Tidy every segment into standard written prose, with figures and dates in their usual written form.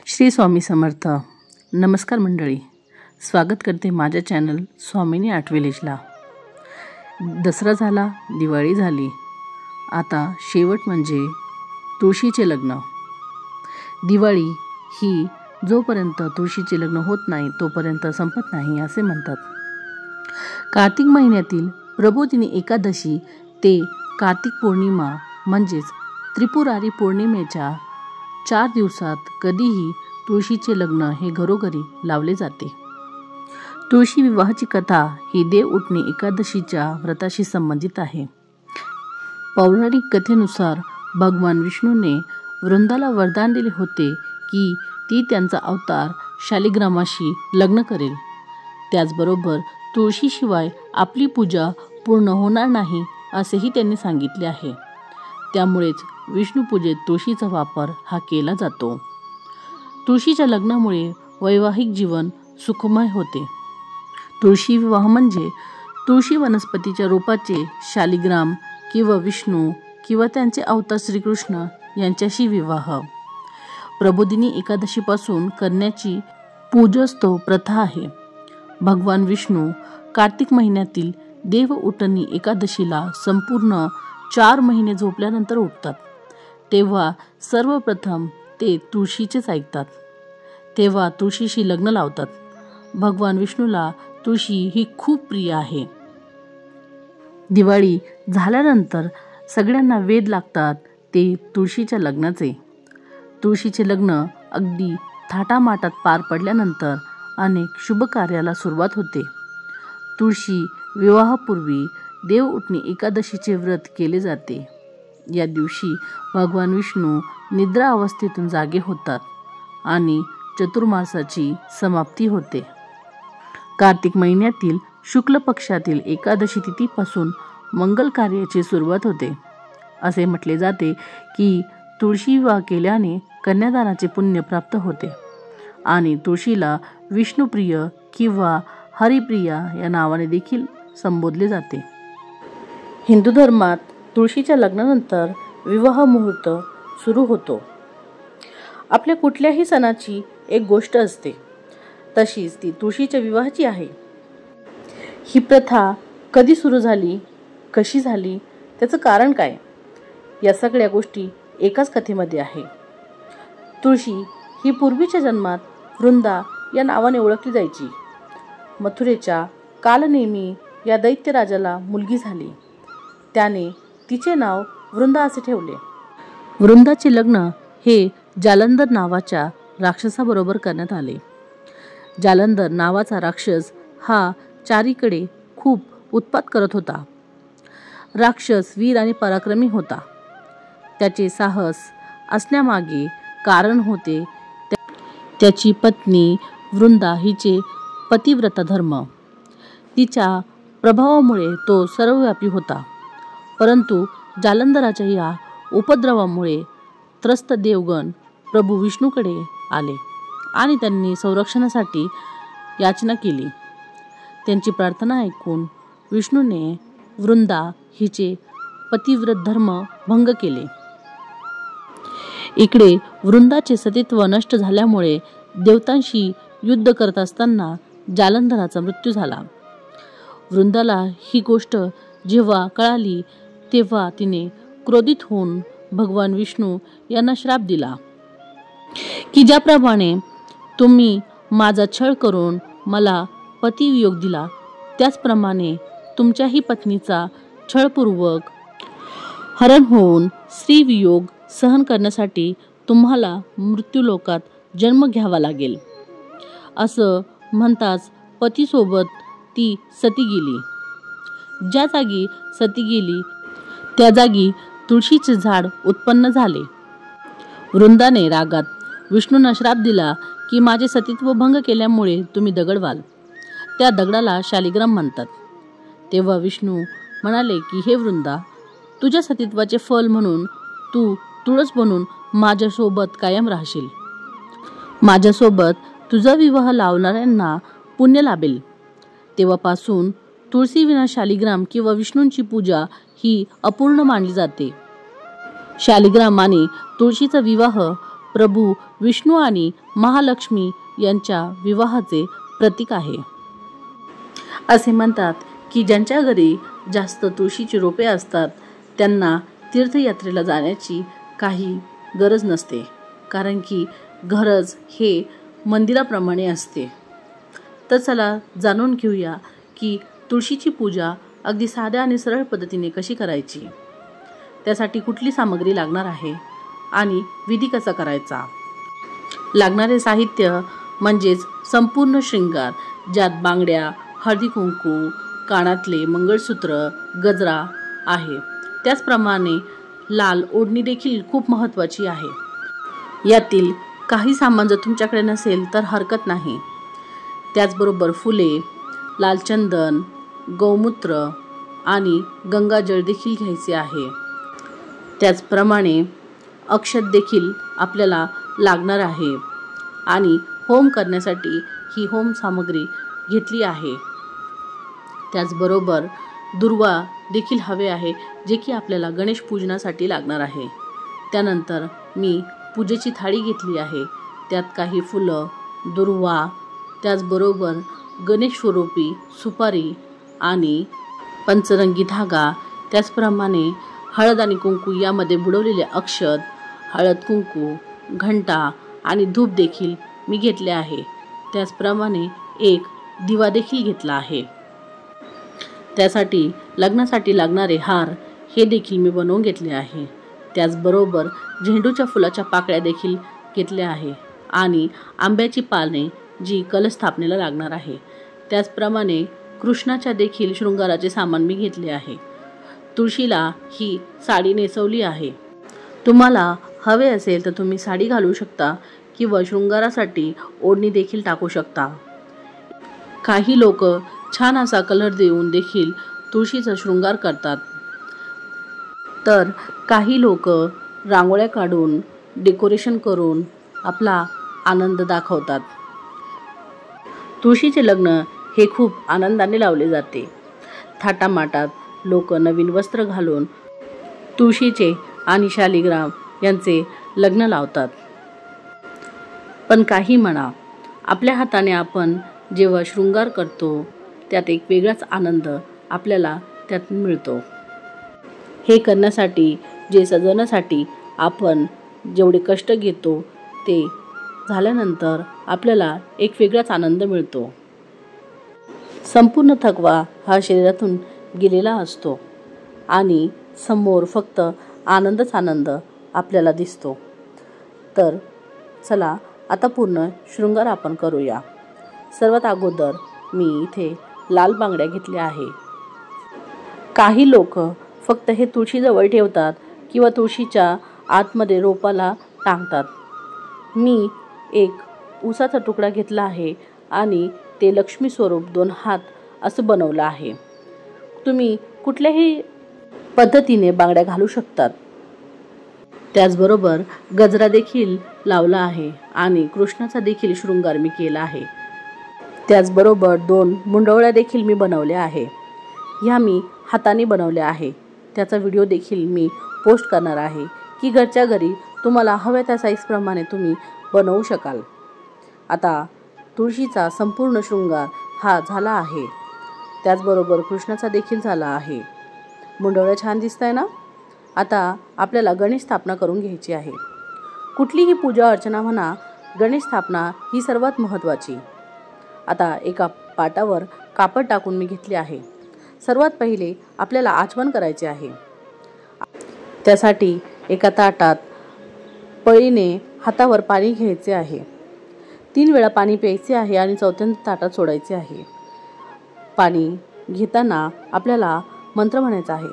श्री स्वामी समर्थ. नमस्कार मंडळी, स्वागत करते माझ्या चॅनल स्वामिनी आर्ट विलेजला. दसरा झाला, दिवाळी झाली, आता शेवट म्हणजे तुळशीचे लग्न. दिवाळी ही जोपर्यंत तुळशीचे लग्न होत नाही तोपर्यंत संपत नाही असे म्हणतात. कार्तिक महिन्यातील प्रबोधिनी एकादशी ते कार्तिक पौर्णिमा म्हणजेच त्रिपुरारी पौर्णिमेच्या 4 दिवसात कधीही तुळशीचे लग्न हे घरोघरी लावले जाते. तुळशी विवाहाची कथा ही देव उठणे एकादशीच्या व्रताशी संबंधित आहे. पौराणिक कथेनुसार भगवान विष्णूने वृंदाला वरदान दिले होते की ती त्यांचा अवतार शालिग्रामाशी लग्न करेल. त्याचबरोबर तुळशीशिवाय आपली पूजा पूर्ण होणार नाही असेही त्यांनी सांगितले आहे. त्यामुळेच विष्णू पूजेत तुळशीचा वापर हा केला जातो. तुळशीच्या लग्नामुळे वैवाहिक जीवन सुखमय होते. तुळशी विवाह म्हणजे तुळशी वनस्पतीच्या रूपाचे शालिग्राम किंवा विष्णू किंवा त्यांचे अवतार श्रीकृष्ण यांच्याशी विवाह. प्रबोधिनी एकादशीपासून करण्याची पूजस्तव प्रथा आहे. भगवान विष्णू कार्तिक महिन्यातील देव उठणी एकादशीला संपूर्ण 4 महिने झोपल्यानंतर उठतात. तेव्हा सर्वप्रथम ते तुळशीचेच ऐकतात. तेव्हा तुळशीशी लग्न लावतात. भगवान विष्णूला तुळशी ही खूप प्रिय आहे. दिवाळी झाल्यानंतर सगळ्यांना वेध लागतात ते तुळशीच्या लग्नाचे. तुळशीचे लग्न अगदी थाटामाटात पार पडल्यानंतर अनेक शुभ कार्याला सुरुवात होते. तुळशी विवाहापूर्वी देव उठणी एकादशीचे व्रत केले जाते. या दिवशी भगवान विष्णू निद्रा अवस्थेतून जागे होतात आणि चतुर्मासाची समाप्ती होते. कार्तिक महिन्यातील शुक्ल पक्षातील एकादशी तिथीपासून मंगल कार्याची सुरुवात होते. असे म्हटले जाते की तुळशी विवाह केल्याने कन्यादानाचे पुण्य प्राप्त होते आणि तुळशीला विष्णुप्रिय किंवा हरिप्रिया या नावाने देखील संबोधले जाते. हिंदू धर्मात तुळशीच्या लग्नानंतर विवाह मुहूर्त सुरू होतो. आपल्या कुठल्याही सणाची एक गोष्ट असते, तशीच ती तुळशीच्या विवाहाची आहे. ही प्रथा कधी सुरू झाली, कशी झाली, त्याचं कारण काय, या सगळ्या गोष्टी एकाच कथेमध्ये आहे. तुळशी ही पूर्वीच्या जन्मात वृंदा या नावाने ओळखली जायची. मथुरेच्या कालनेमी या दैत्यराजाला मुलगी झाली. त्याने तिचे नाव वृंदा असे ठेवले. वृंदाचे लग्न हे जालंधर नावाच्या राक्षसाबरोबर करण्यात आले. जालंधर नावाचा राक्षस हा चारीकडे खूप उत्पात करत होता. राक्षस वीर आणि पराक्रमी होता. त्याचे साहस असण्यामागे कारण होते त्याची पत्नी वृंदा हिचे पतिव्रता धर्म. तिच्या प्रभावामुळे तो सर्वव्यापी होता. परंतु जालंधराच्या या उपद्रवामुळे त्रस्त देवगण प्रभू विष्णूकडे आले आणि त्यांनी संरक्षणासाठी याचना केली. त्यांची प्रार्थना ऐकून विष्णूने वृंदा हिचे पतिव्रत धर्म भंग केले. इकडे वृंदाचे सतीत्व नष्ट झाल्यामुळे देवतांशी युद्ध करत असताना जालंधराचा मृत्यू झाला. वृंदाला ही गोष्ट जेव्हा कळाली तेव्हा तिने क्रोधित होऊन भगवान विष्णू यांना श्राप दिला की ज्याप्रमाणे तुम्ही माझा छळ करून मला पतिवियोग दिला, त्याचप्रमाणे तुमच्याही पत्नीचा छळपूर्वक हरण होऊन स्त्रीवियोग सहन करण्यासाठी तुम्हाला मृत्यूलोकात जन्म घ्यावा लागेल. असं म्हणताच पतीसोबत ती सती गेली. ज्या जागी सती गेली त्या जागी तुळशीचे झाड उत्पन्न झाले. वृंदाने रागात विष्णूंना श्राप दिला की माझे सतीत्व भंग केल्यामुळे तुम्ही दगड व्हाल. त्या दगडाला शालिग्राम म्हणतात. तेव्हा विष्णू म्हणाले की हे वृंदा, तुझ्या सतीत्वाचे फल म्हणून तू तुळस बनून माझ्यासोबत कायम राहशील. माझ्यासोबत तुझा विवाह लावणाऱ्यांना पुण्य लाभेल. तेव्हापासून तुळशीविना शालिग्राम किंवा विष्णूंची पूजा ही अपूर्ण मानली जाते. शालिग्राम आणि तुळशीचा विवाह प्रभू विष्णू आणि महालक्ष्मी यांच्या विवाहाचे प्रतीक आहे. असे म्हणतात की ज्यांच्या घरी जास्त तुळशीची रोपे असतात त्यांना तीर्थयात्रेला जाण्याची काही गरज नसते, कारण की घरच हे मंदिराप्रमाणे असते. तर चला जाणून घेऊया की तुळशीची पूजा अगदी साध्या आणि सरळ पद्धतीने कशी करायची, त्यासाठी कुठली सामग्री लागणार आहे आणि विधी कसा करायचा. लागणारे साहित्य म्हणजेच संपूर्ण शृंगार, ज्यात बांगड्या, हळदी कुंकू, कानातले, मंगळसूत्र, गजरा आहे. त्याचप्रमाणे लाल ओढणी देखील खूप महत्त्वाची आहे. यातील काही सामान जर तुमच्याकडे नसेल तर हरकत नाही. त्याचबरोबर फुले, लाल चंदन, गौमूत्र आणि गंगाजळ देखील घ्यायचे आहे. त्याचप्रमाणे अक्षत देखील आपल्याला लागणार आहे आणि होम करण्यासाठी ही होम सामग्री घेतली आहे. त्याचबरोबर दुर्वा देखील हवे आहे, जे की आपल्याला गणेश पूजनासाठी लागणार आहे. त्यानंतर मी पूजेची थाळी घेतली आहे, त्यात काही फुलं, दुर्वा, त्याचबरोबर गणेश स्वरूपी सुपारी आणि पंचरंगी धागा, त्याचप्रमाणे हळद आणि कुंकू यामध्ये बुडवलेले अक्षत, हळद कुंकू, घंटा आणि धूप देखील मी घेतले आहे. त्याचप्रमाणे एक दिवा देखील घेतला आहे. त्यासाठी लग्नासाठी लागणारे हार हे देखील मी बनवून घेतले आहे. त्याचबरोबर झेंडूच्या फुलाच्या पाकळ्या देखील घेतल्या आहे आणि आंब्याची पाने जी कलस्थापनेला लागणार आहे. त्याचप्रमाणे कृष्णाच्या देखील शृंगाराचे सामान मी घेतले आहे. तुळशीला ही साडी नेसवली आहे. तुम्हाला हवे असेल तर तुम्ही साडी घालू शकता किंवा शृंगारासाठी ओढणी देखील टाकू शकता. काही लोक छान असा कलर देऊन देखील तुळशीचा शृंगार करतात, तर काही लोक रांगोळ्या काढून डेकोरेशन करून आपला आनंद दाखवतात. तुळशीचे लग्न हे खूप आनंदाने लावले जाते. थाटामाटात लोक नवीन वस्त्र घालून तुळशीचे आणि शालिग्राम यांचे लग्न लावतात. पण काही म्हणा, आपल्या हाताने आपण जेव्हा शृंगार करतो त्यात एक वेगळाच आनंद आपल्याला त्यात मिळतो. हे करण्यासाठी, जे सजवण्यासाठी आपण जेवढे कष्ट घेतो ते झाल्यानंतर आपल्याला एक वेगळाच आनंद मिळतो. संपूर्ण थकवा हा शरीरातून गेलेला असतो आणि समोर फक्त आनंदच आनंद आपल्याला दिसतो. तर चला आता पूर्ण शृंगार आपण करूया. सर्वात अगोदर मी इथे लाल बांगड्या घेतल्या आहे. काही लोक फक्त हे तुळशीजवळ ठेवतात किंवा तुळशीच्या आतमध्ये रोपाला टांगतात. मी एक उसाचा तुकडा घेतला आहे आणि ते लक्ष्मी स्वरूप 2 हात असं बनवलं आहे. तुम्ही कुठल्याही पद्धतीने बांगड्या घालू शकतात. त्याचबरोबर गजरा देखील लावला आहे आणि कृष्णाचा देखील शृंगार मी केला आहे. त्याचबरोबर 2 मुंडवळ्या देखील मी बनवल्या आहे. ह्या मी हाताने बनवल्या आहे. त्याचा व्हिडिओ देखील मी पोस्ट करणार आहे की घरच्या घरी तुम्हाला हव्या त्या साईजप्रमाणे तुम्ही बनवू शकाल. आता तुळशीचा संपूर्ण शृंगार हा झाला आहे. त्याचबरोबर कृष्णाचा देखील झाला आहे. मुंडवळ्या छान दिसत आहे ना. आता आपल्याला गणेश स्थापना करून घ्यायची आहे. कुठलीही पूजा अर्चना म्हणा, गणेश स्थापना ही सर्वात महत्त्वाची. आता एका पाटावर कापड टाकून मी घेतले आहे. सर्वात पहिले आपल्याला आचमन करायचे आहे. त्यासाठी एका ताटात पळीने हातावर पाणी घ्यायचे आहे. 3 वेळा पाणी प्यायचे आहे आणि 4थ्यांदा ताटात सोडायचे आहे. पाणी घेताना आपल्याला मंत्र म्हणायचा आहे.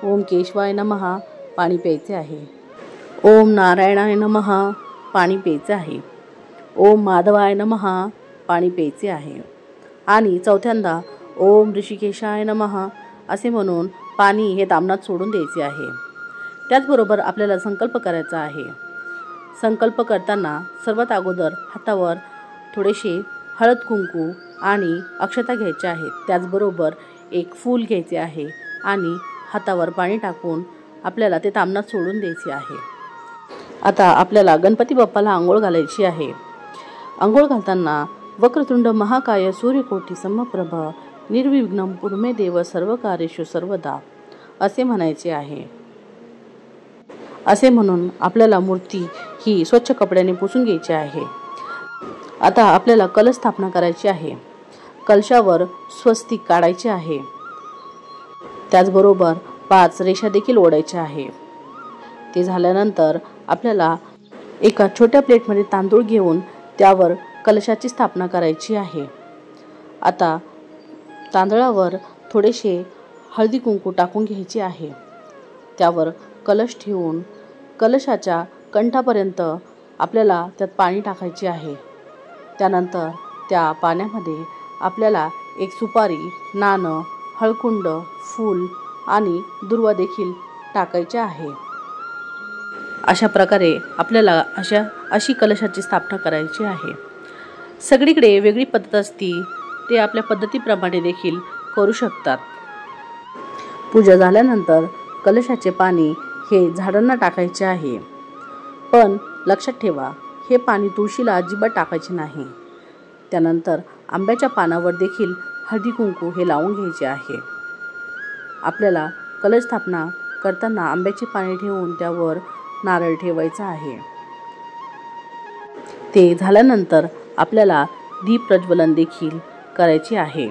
ओम केशवाय नमः पाणी प्यायचे आहे. ओम नारायणाय नमः पाणी प्यायचे आहे. ओम माधवाय नमः पाणी प्यायचे आहे. आणि 4थ्यांदा ओम ऋषिकेशाय नमः असे म्हणून पाणी हे तामणात सोडून द्यायचे आहे. त्याचबरोबर आपल्याला संकल्प करायचा आहे. संकल्प करताना सर्वात अगोदर हातावर थोडेसे हळद कुंकू आणि अक्षता घ्यायच्या आहेत. त्याचबरोबर एक फूल घ्यायचे आहे आणि हातावर पाणी टाकून आपल्याला ते तामणात सोडून द्यायचे आहे. आता आपल्याला गणपती बाप्पाला आंघोळ घालायची आहे. आंघोळ घालताना वक्रतुंड महाकाय सूर्यकोटी समप्रभ निर्विघ्नं कुरु मे देव सर्व कार्येषु सर्वदा असे म्हणायचे आहे. असे म्हणून आपल्याला मूर्ती ही स्वच्छ कपड्याने पुसून घ्यायची आहे. आता आपल्याला कलश स्थापना करायची आहे. कलशावर स्वस्तिक काढायचे आहे. त्याचबरोबर 5 रेषा देखील ओढायच्या आहे. ते झाल्यानंतर आपल्याला एका छोट्या प्लेटमध्ये तांदूळ घेऊन त्यावर कलशाची स्थापना करायची आहे. आता तांदळावर थोडेसे हळदी कुंकू टाकून घ्यायचे आहे. त्यावर कलश ठेवून कलशाच्या कंठापर्यंत आपल्याला त्यात पाणी टाकायचे आहे. त्यानंतर त्या पाण्यामध्ये आपल्याला एक सुपारी, नाणं, हळकुंड, फूल आणि दुर्वा देखील टाकायचे आहे. अशा प्रकारे आपल्याला अशी कलशाची स्थापना करायची आहे. सगळीकडे वेगळी पद्धत असती, ते आपल्या पद्धतीप्रमाणे देखील करू शकतात. पूजा झाल्यानंतर कलशाचे पाणी हे झाडांना टाकायचे आहे. पण लक्षात ठेवा, हे पाणी तुळशीला अजिबात टाकायचे नाही. त्यानंतर आंब्याच्या पानावर देखील हळदी कुंकू हे लावून घ्यायचे आहे. आपल्याला कलश स्थापना करताना आंब्याचे पाने ठेवून त्यावर नारळ ठेवायचा आहे. ते झाल्यानंतर आपल्याला दीप प्रज्वलन देखील करायचे आहे.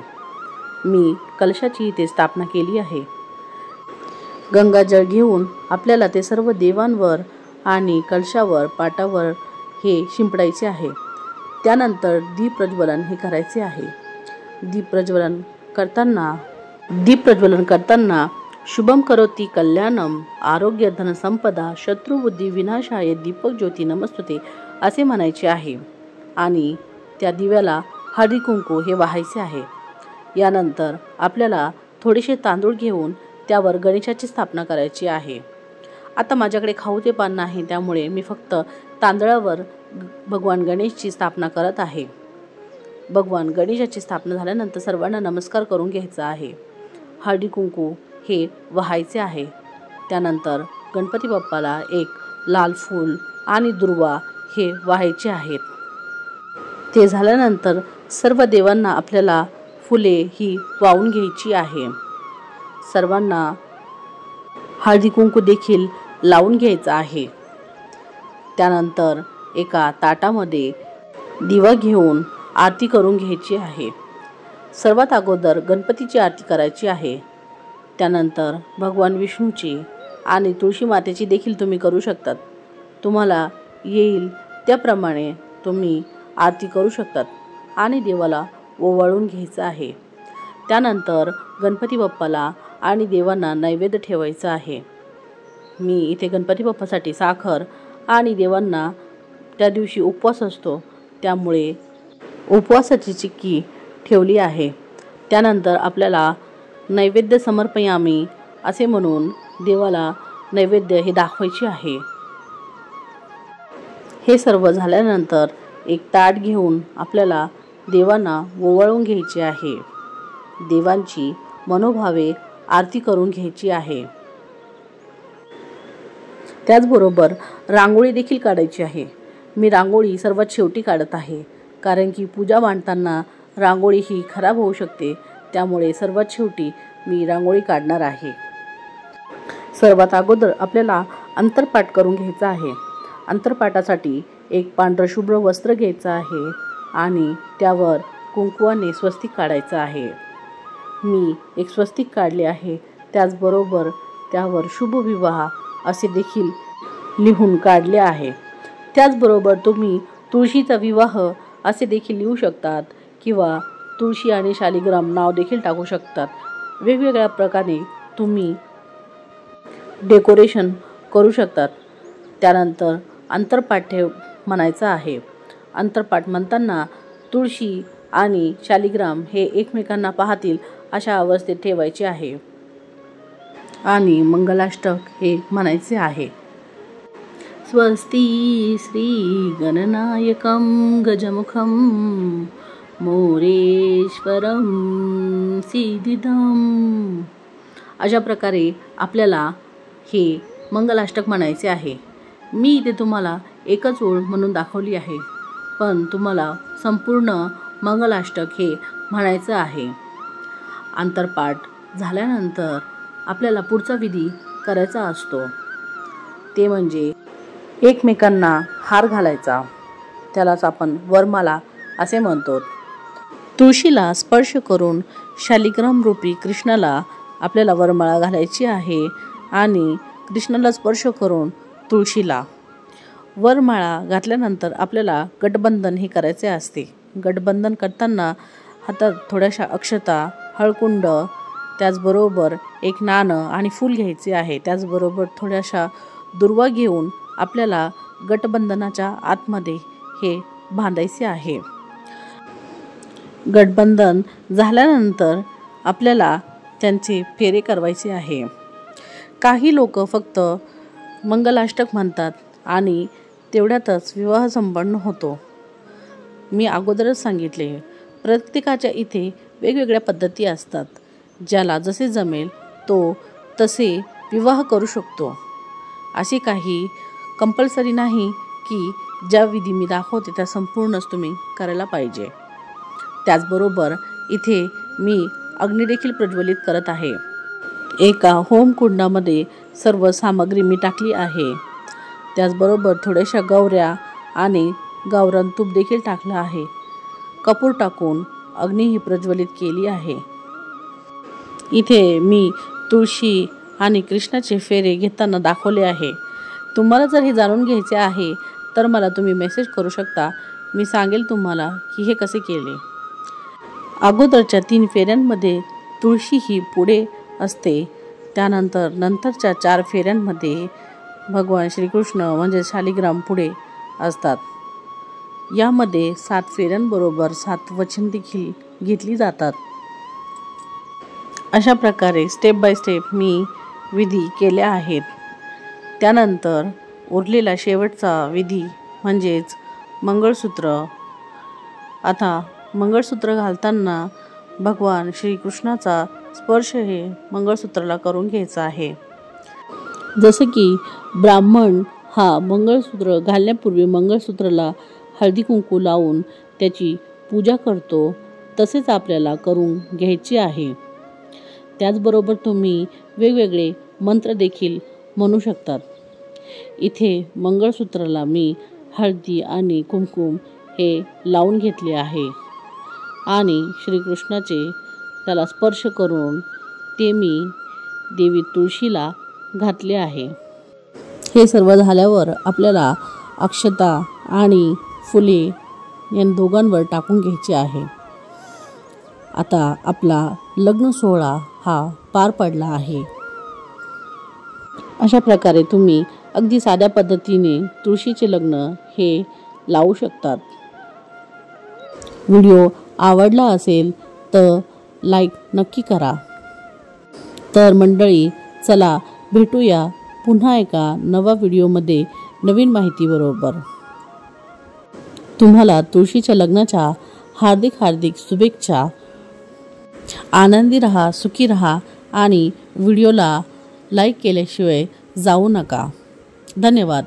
मी कलशाची इथे स्थापना केली आहे. गंगाजळ घेऊन आपल्याला ते सर्व देवांवर आणि कलशावर, पाटावर हे शिंपडायचे आहे. त्यानंतर दीप प्रज्वलन हे करायचे आहे. दीप प्रज्वलन करताना शुभम करोति कल्याणम आरोग्य धन संपदा शत्रुबुद्धी विनाशाय दीपक ज्योती नमस्तुते असे म्हणायचे आहे. आणि त्या दिव्याला हळदी कुंकू हे वाहायचे आहे. यानंतर आपल्याला थोडेसे तांदूळ घेऊन त्यावर गणेशाची स्थापना करायची आहे. आता माझ्याकडे खाऊचे पान नाही, त्यामुळे मी फक्त तांदळावर भगवान गणेशची स्थापना करत आहे. भगवान गणेशाची स्थापना झाल्यानंतर सर्वांना नमस्कार करून घ्यायचा आहे. हळदी कुंकू हे वाहायचे आहे. त्यानंतर गणपती बाप्पाला एक लाल फूल आणि दुर्वा हे वाहायचे आहेत. ते झाल्यानंतर सर्व देवांना आपल्याला फुले ही वाहून घ्यायची आहे. सर्वांना हळदी कुंकू देखील लावून घ्यायचा आहे. त्यानंतर एका ताटामध्ये दिवा घेऊन आरती करून घ्यायची आहे. सर्वात अगोदर गणपतीची आरती करायची आहे. त्यानंतर भगवान विष्णूची आणि तुळशी मातेची देखील तुम्ही करू शकतात. तुम्हाला येईल त्याप्रमाणे तुम्ही आरती करू शकतात आणि देवाला ओवाळून घ्यायचं आहे. त्यानंतर गणपती बाप्पाला आणि देवांना नैवेद्य ठेवायचा आहे. मी इथे गणपती बाप्पासाठी साखर आणि देवांना त्या दिवशी उपवास असतो, त्यामुळे उपवासाची चिक्की ठेवली आहे. त्यानंतर आपल्याला नैवेद्य समर्पयामी असे म्हणून देवाला नैवेद्य हे दाखवायचे आहे. हे सर्व झाल्यानंतर एक ताट घेऊन आपल्याला देवांना ओवाळून घ्यायचे आहे. देवांची मनोभावे आरती करून घ्यायची आहे. त्याचबरोबर रांगोळी देखील काढायची आहे. मी रांगोळी सर्वात शेवटी काढत आहे, कारण की पूजा मांडताना रांगोळी ही खराब होऊ शकते. त्यामुळे सर्वात शेवटी मी रांगोळी काढणार आहे. सर्वात अगोदर आपल्याला अंतरपाट करून घ्यायचा आहे. अंतरपाटासाठी एक पांढरं शुभ्र वस्त्र घ्यायचं आहे आणि त्यावर कुंकवाने स्वस्तिक काढायचं आहे. मी एक स्वस्तिक काढले आहे. त्याचबरोबर त्यावर शुभ विवाह असे देखील लिहून काढले आहे. त्याचबरोबर तुम्ही तुळशीचा विवाह असे देखील लिहू शकतात किंवा तुळशी आणि शालिग्राम नाव देखील टाकू शकतात. वेगवेगळ्या प्रकारे तुम्ही डेकोरेशन करू शकतात. त्यानंतर अंतरपाट म्हणायचा आहे. अंतरपाट म्हणताना तुळशी आणि शालिग्राम हे एकमेकांना पाहतील अशा अवस्थेत ठेवायचे आहे आणि मंगलाष्टक हे म्हणायचे आहे. स्वस्ती श्री गणनायकं गजमुखं मोरेश्वरं सिद्धिदं. अशा प्रकारे आपल्याला हे मंगलाष्टक म्हणायचे आहे. मी इथे तुम्हाला एकच ओळ म्हणून दाखवली आहे, पण तुम्हाला संपूर्ण मंगलाष्टक हे म्हणायचं आहे. आंतरपाठ झाल्यानंतर आपल्याला पुढचा विधी करायचा असतो, ते म्हणजे एकमेकांना हार घालायचा. त्यालाच आपण वरमाला असे म्हणतो. तुळशीला स्पर्श करून शालिग्राम रूपी कृष्णाला आपल्याला वरमाळा घालायची आहे आणि कृष्णाला स्पर्श करून तुळशीला. वरमाळा घातल्यानंतर आपल्याला गठबंधन हे करायचे असते. गठबंधन करताना हातात थोड्याशा अक्षता, हळकुंड, त्याचबरोबर एक नाणं आणि फूल घ्यायचे आहे. त्याचबरोबर थोड्याशा दुर्वा घेऊन आपल्याला गठबंधनाच्या आतमध्ये हे बांधायचे आहे. गठबंधन झाल्यानंतर आपल्याला त्यांचे फेरे करवायचे आहे. काही लोक फक्त मंगलाष्टक म्हणतात आणि तेवढ्यातच विवाह संपन्न होतो. मी अगोदरच सांगितले, प्रत्येकाच्या इथे वेगवेगळ्या पद्धती असतात. ज्याला जसे जमेल तो तसे विवाह करू शकतो. अशी काही कंपल्सरी नाही की ज्या विधी मी दाखवते त्या संपूर्णच तुम्ही करायला पाहिजे. त्याचबरोबर इथे मी अग्नी देखील प्रज्वलित करत आहे. एका होमकुंडामध्ये सर्व सामग्री मी टाकली आहे. त्याचबरोबर थोड्याशा गौऱ्या आणि गावरान तूप देखील टाकलं आहे. कपूर टाकून अग्नीही प्रज्वलित केली आहे. इथे मी तुळशी आणि कृष्णाचे फेरे घेताना दाखवले आहे. तुम्हाला जर हे जाणून घ्यायचे आहे तर मला तुम्ही मेसेज करू शकता. मी सांगेल तुम्हाला की हे कसे केले. अगोदरच्या 3 फेऱ्यांमध्ये तुळशी ही पुढे असते. त्यानंतर नंतरच्या 4 फेऱ्यांमध्ये भगवान श्रीकृष्ण म्हणजे शालिग्राम पुढे असतात. यामध्ये 7 फेऱ्यांबरोबर 7 वचन देखील घेतली जातात. अशा प्रकारे स्टेप बाय स्टेप मी विधी केल्या आहेत. त्यानंतर उरलेला शेवटचा विधी म्हणजेच मंगळसूत्र. आता मंगळसूत्र घालताना भगवान श्रीकृष्णाचा स्पर्श हे मंगळसूत्राला करून घ्यायचा आहे. जसं की ब्राह्मण हा मंगळसूत्र घालण्यापूर्वी मंगळसूत्राला हळदी कुंकू लावून त्याची पूजा करतो, तसेच आपल्याला करून घ्यायची आहे. त्याचबरोबर तुम्ही वेगवेगळे मंत्र देखील म्हणू शकतात. इथे मंगळसूत्राला मी हळदी आणि कुंकुम हे लावून घेतले आहे आणि श्रीकृष्णाचे त्याला स्पर्श करून ते मी देवी तुळशीला घातले आहे. हे सर्व झाल्यावर आपल्याला अक्षता आणि फुले या दोघांवर टाकून घ्यायचे आहे. आता आपला लग्न सोहळा हा पार पडला आहे. अशा प्रकारे तुम्ही अगदी साध्या पद्धतीने तुळशीचे लग्न हे लावू शकतात. व्हिडिओ आवडला असेल तर लाईक नक्की करा. तर मंडळी, चला भेटूया पुन्हा एका नवा व्हिडिओमध्ये नवीन माहितीबरोबर. तुम्हाला तुळशीच्या लग्नाच्या हार्दिक शुभेच्छा. आनंदी रहा, सुखी रहा आणि व्हिडिओला लाईक केल्याशिवाय जाऊ नका. धन्यवाद.